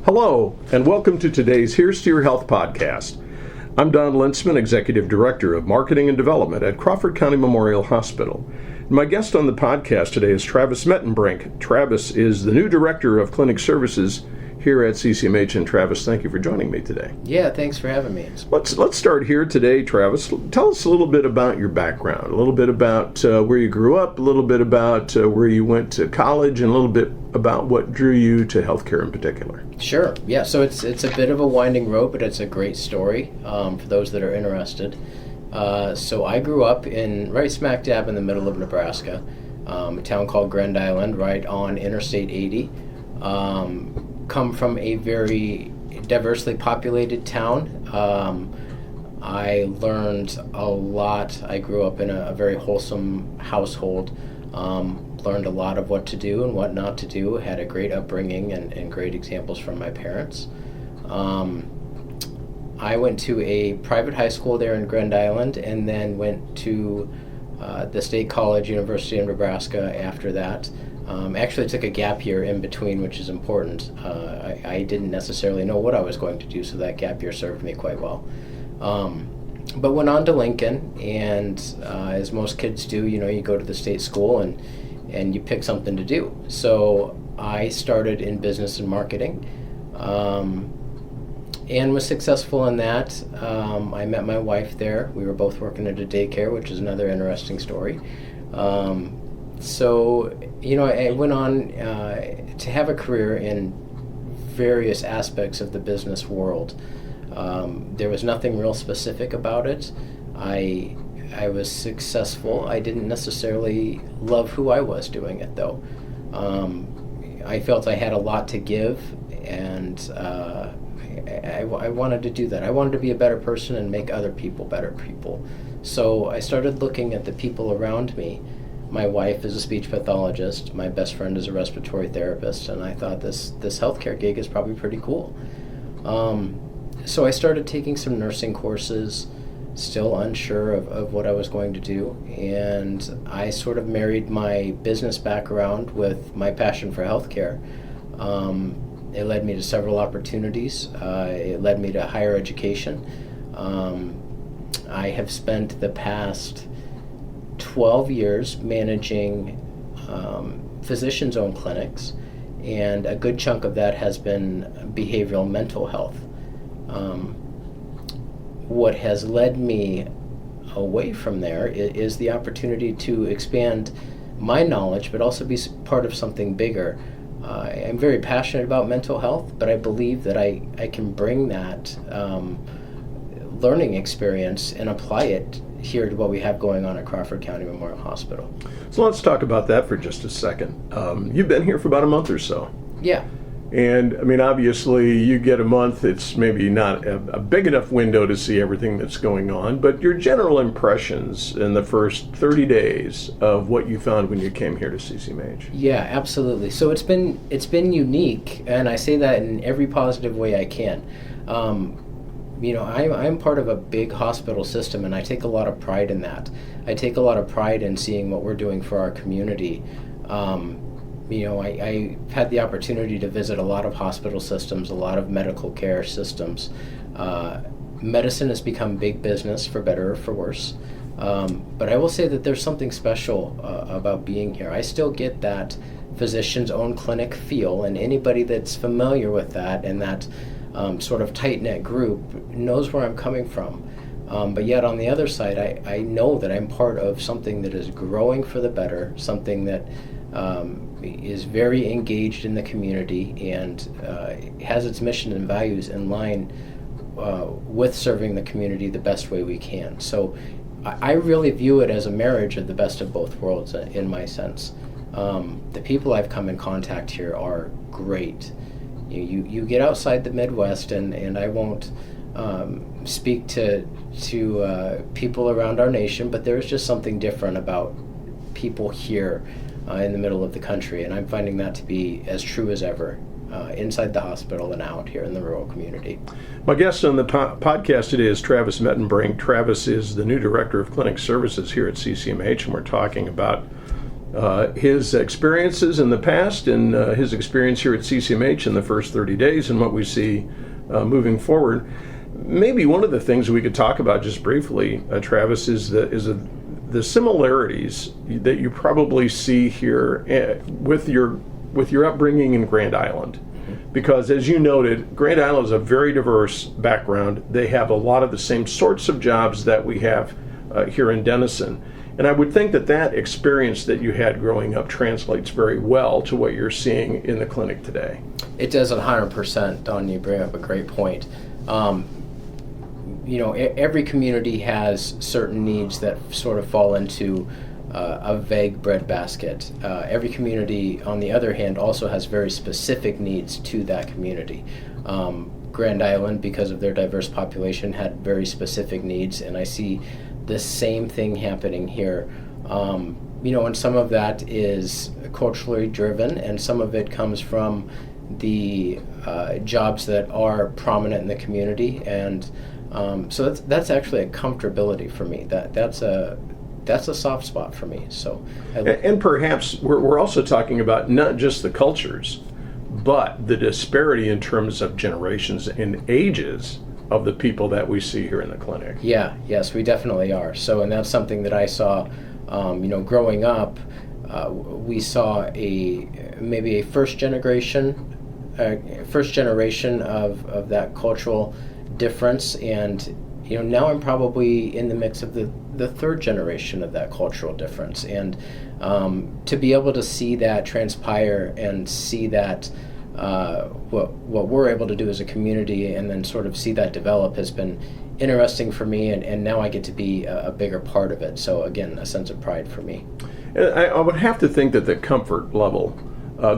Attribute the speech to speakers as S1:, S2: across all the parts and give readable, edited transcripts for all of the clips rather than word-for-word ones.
S1: Hello, and welcome to today's Here's to Your Health podcast. I'm Don Lintzman, Executive Director of Marketing and Development at Crawford County Memorial Hospital. My guest on the podcast today is Travis Mettenbrink. Travis is the new Director of Clinic Services here at CCMH. And Travis, thank you for joining me today.
S2: Yeah, thanks for having me.
S1: Let's start here today, Travis. Tell us a little bit about your background, a little bit about where you grew up, a little bit about where you went to college, and a little bit about what drew you to healthcare in particular.
S2: Sure. Yeah, so it's a bit of a winding road, but it's a great story for those that are interested. So I grew up right smack dab in the middle of Nebraska, a town called Grand Island, right on Interstate 80. Come from a very diversely populated town. I learned a lot. I grew up in a very wholesome household. Learned a lot of what to do and what not to do. Had a great upbringing and great examples from my parents. I went to a private high school there in Grand Island and then went to the State College, University of Nebraska after that. Actually took a gap year in between, which is important. I didn't necessarily know what I was going to do, so that gap year served me quite well. But went on to Lincoln, and as most kids do, you go to the state school and you pick something to do. So I started in business and marketing, and was successful in that. I met my wife there. We were both working at a daycare, which is another interesting story. So, I went on to have a career in various aspects of the business world. There was nothing real specific about it. I was successful. I didn't necessarily love who I was doing it, though. I felt I had a lot to give, and I wanted to do that. I wanted to be a better person and make other people better people. So I started looking at the people around me. My wife is a speech pathologist. My best friend is a respiratory therapist, and I thought this healthcare gig is probably pretty cool. So I started taking some nursing courses, still unsure of what I was going to do, and I sort of married my business background with my passion for healthcare. It led me to several opportunities. It led me to higher education. I have spent the past 12 years managing physicians-owned clinics, and a good chunk of that has been behavioral mental health. What has led me away from there is the opportunity to expand my knowledge, but also be part of something bigger. I'm very passionate about mental health, but I believe that I can bring that learning experience and apply it here to what we have going on at Crawford County Memorial Hospital.
S1: So let's talk about that for just a second. You've been here for about a month or so.
S2: Yeah.
S1: And, obviously, you get a month. It's maybe not a big enough window to see everything that's going on, but your general impressions in the first 30 days of what you found when you came here to CCMH.
S2: Yeah, absolutely. So it's been unique, and I say that in every positive way I can. I'm part of a big hospital system, and I take a lot of pride in that. I take a lot of pride in seeing what we're doing for our community. I had the opportunity to visit a lot of hospital systems, a lot of medical care systems. Medicine has become big business, for better or for worse. But I will say that there's something special about being here. I still get that physician's-owned clinic feel, and anybody that's familiar with that and that sort of tight-knit group knows where I'm coming from. But yet on the other side, I know that I'm part of something that is growing for the better, something that is very engaged in the community and has its mission and values in line with serving the community the best way we can. So I really view it as a marriage of the best of both worlds in my sense. The people I've come in contact here are great. You get outside the Midwest, and I won't speak to people around our nation, but there is just something different about people here in the middle of the country, and I'm finding that to be as true as ever inside the hospital and out here in the rural community.
S1: My guest on the podcast today is Travis Mettenbrink. Travis is the new Director of Clinic Services here at CCMH, and we're talking about his experiences in the past and his experience here at CCMH in the first 30 days and what we see moving forward. Maybe one of the things we could talk about just briefly, Travis, is the similarities that you probably see here with your upbringing in Grand Island. Because as you noted, Grand Island is a very diverse background. They have a lot of the same sorts of jobs that we have here in Denison. And I would think that experience that you had growing up translates very well to what you're seeing in the clinic today.
S2: It does 100%, Don. You bring up a great point. Every community has certain needs that sort of fall into a vague breadbasket. Every community, on the other hand, also has very specific needs to that community. Grand Island, because of their diverse population, had very specific needs, and I see the same thing happening here. And some of that is culturally driven, and some of it comes from the jobs that are prominent in the community, and so that's actually a comfortability for me. That's a soft spot for me. So,
S1: and perhaps we're also talking about not just the cultures, but the disparity in terms of generations and ages of the people that we see here in the clinic.
S2: Yes, we definitely are. So, and that's something that I saw, growing up. We saw maybe a first generation of that cultural difference, and now I'm probably in the mix of the third generation of that cultural difference, and to be able to see that transpire and see that what we're able to do as a community and then sort of see that develop has been interesting for me, and now I get to be a bigger part of it. So again, a sense of pride for me.
S1: And I would have to think that the comfort level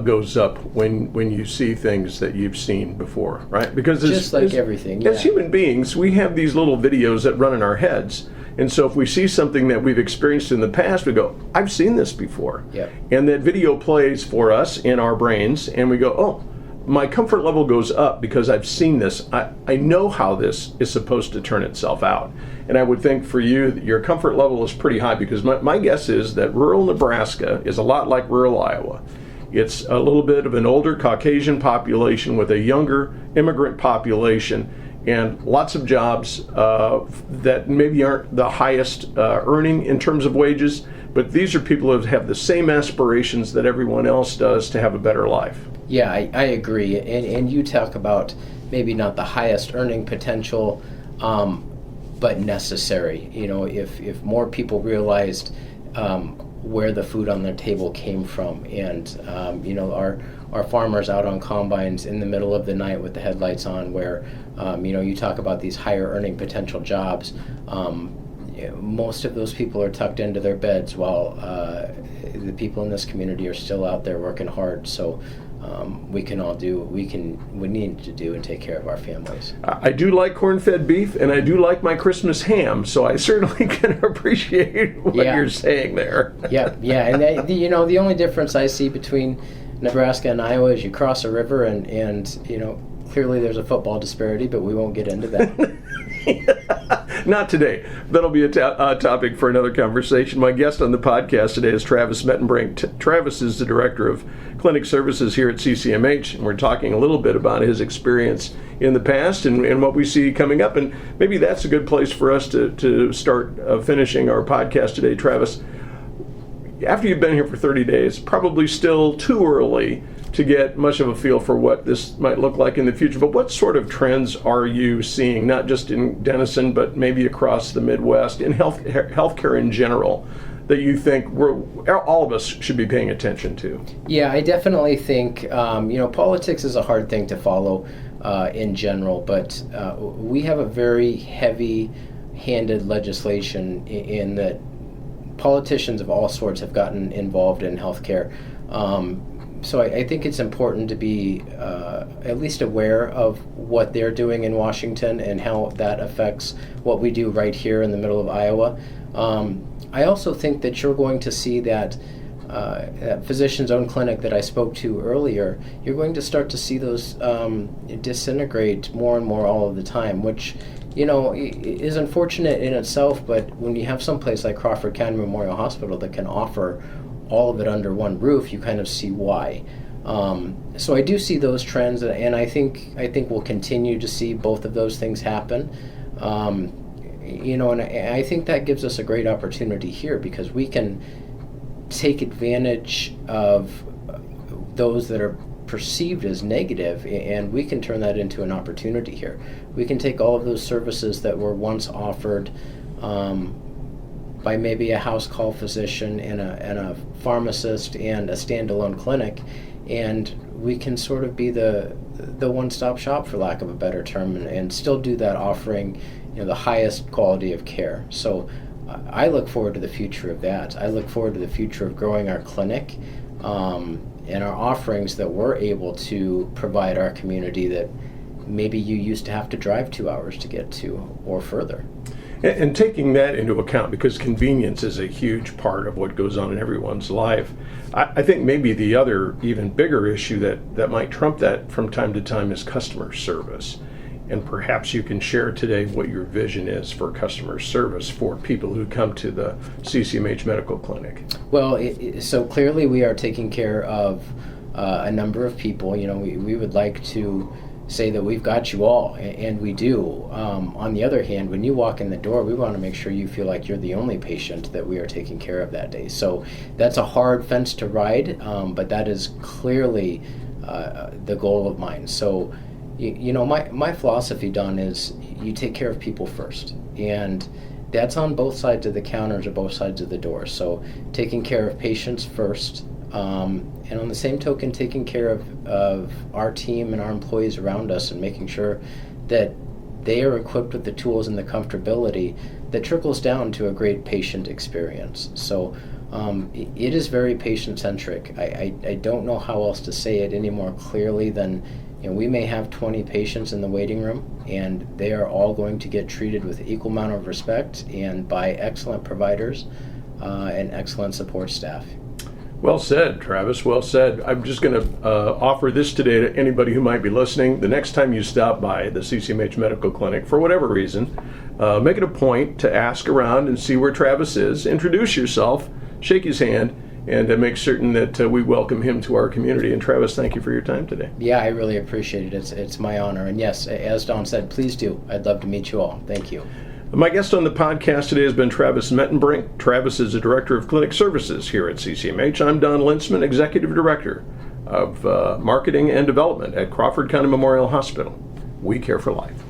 S1: goes up when you see things that you've seen before, right? Because
S2: just like everything, yeah.
S1: As human beings, we have these little videos that run in our heads. And so if we see something that we've experienced in the past, we go, I've seen this before.
S2: Yep.
S1: And that video plays for us in our brains, and we go, oh, my comfort level goes up because I've seen this. I know how this is supposed to turn itself out. And I would think for you, your comfort level is pretty high, because my guess is that rural Nebraska is a lot like rural Iowa. It's a little bit of an older Caucasian population with a younger immigrant population, and lots of jobs that maybe aren't the highest earning in terms of wages, but these are people who have the same aspirations that everyone else does to have a better life.
S2: Yeah, I agree. And you talk about maybe not the highest earning potential, but necessary. If more people realized where the food on their table came from, and our farmers out on combines in the middle of the night with the headlights on, where you talk about these higher earning potential jobs, most of those people are tucked into their beds while the people in this community are still out there working hard. So we can all do what we need to do and take care of our families.
S1: I do like corn-fed beef, and I do like my Christmas ham, so I certainly can appreciate what you're saying there.
S2: Yeah, and the only difference I see between Nebraska and Iowa is you cross a river, and clearly there's a football disparity, but we won't get into that.
S1: Not today. That'll be a topic for another conversation. My guest on the podcast today is Travis Mettenbrink. Travis is the Director of Clinic Services here at CCMH, and we're talking a little bit about his experience in the past and what we see coming up. And maybe that's a good place for us to start finishing our podcast today. Travis, after you've been here for 30 days, probably still too early to get much of a feel for what this might look like in the future, but what sort of trends are you seeing, not just in Denison, but maybe across the Midwest, in healthcare in general, that you think all of us should be paying attention to?
S2: Yeah, I definitely think, politics is a hard thing to follow in general, but we have a very heavy-handed legislation in that politicians of all sorts have gotten involved in healthcare. So I think it's important to be at least aware of what they're doing in Washington and how that affects what we do right here in the middle of Iowa. I also think that you're going to see that physician's own clinic that I spoke to earlier, you're going to start to see those disintegrate more and more all of the time, which is unfortunate in itself, but when you have some place like Crawford County Memorial Hospital that can offer all of it under one roof, you kind of see why. So I do see those trends, and I think we'll continue to see both of those things happen. And I think that gives us a great opportunity here, because we can take advantage of those that are perceived as negative, and we can turn that into an opportunity here. We can take all of those services that were once offered by maybe a house call physician and a pharmacist and a standalone clinic, and we can sort of be the one-stop shop, for lack of a better term, and still do that, offering the highest quality of care. So I look forward to the future of that. I look forward to the future of growing our clinic and our offerings that we're able to provide our community that maybe you used to have to drive 2 hours to get to or further.
S1: And taking that into account, because convenience is a huge part of what goes on in everyone's life, I think maybe the other even bigger issue that might trump that from time to time is customer service. And perhaps you can share today what your vision is for customer service for people who come to the CCMH Medical Clinic.
S2: Well, so clearly we are taking care of a number of people. We would like to say that we've got you all, and we do. On the other hand, when you walk in the door, we want to make sure you feel like you're the only patient that we are taking care of that day. So that's a hard fence to ride, but that is clearly the goal of mine. So my philosophy, Don, is you take care of people first, and that's on both sides of the counters or both sides of the door. So taking care of patients first, and on the same token, taking care of our team and our employees around us, and making sure that they are equipped with the tools and the comfortability that trickles down to a great patient experience. So it is very patient-centric. I don't know how else to say it any more clearly than we may have 20 patients in the waiting room, and they are all going to get treated with equal amount of respect and by excellent providers and excellent support staff.
S1: Well said, Travis, well said. I'm just going to offer this today to anybody who might be listening. The next time you stop by the CCMH Medical Clinic, for whatever reason, make it a point to ask around and see where Travis is. Introduce yourself, shake his hand, and make certain that we welcome him to our community. And Travis, thank you for your time today.
S2: Yeah, I really appreciate it. It's my honor. And yes, as Don said, please do. I'd love to meet you all. Thank you.
S1: My guest on the podcast today has been Travis Mettenbrink. Travis is the Director of Clinic Services here at CCMH. I'm Don Lintzman, Executive Director of Marketing and Development at Crawford County Memorial Hospital. We care for life.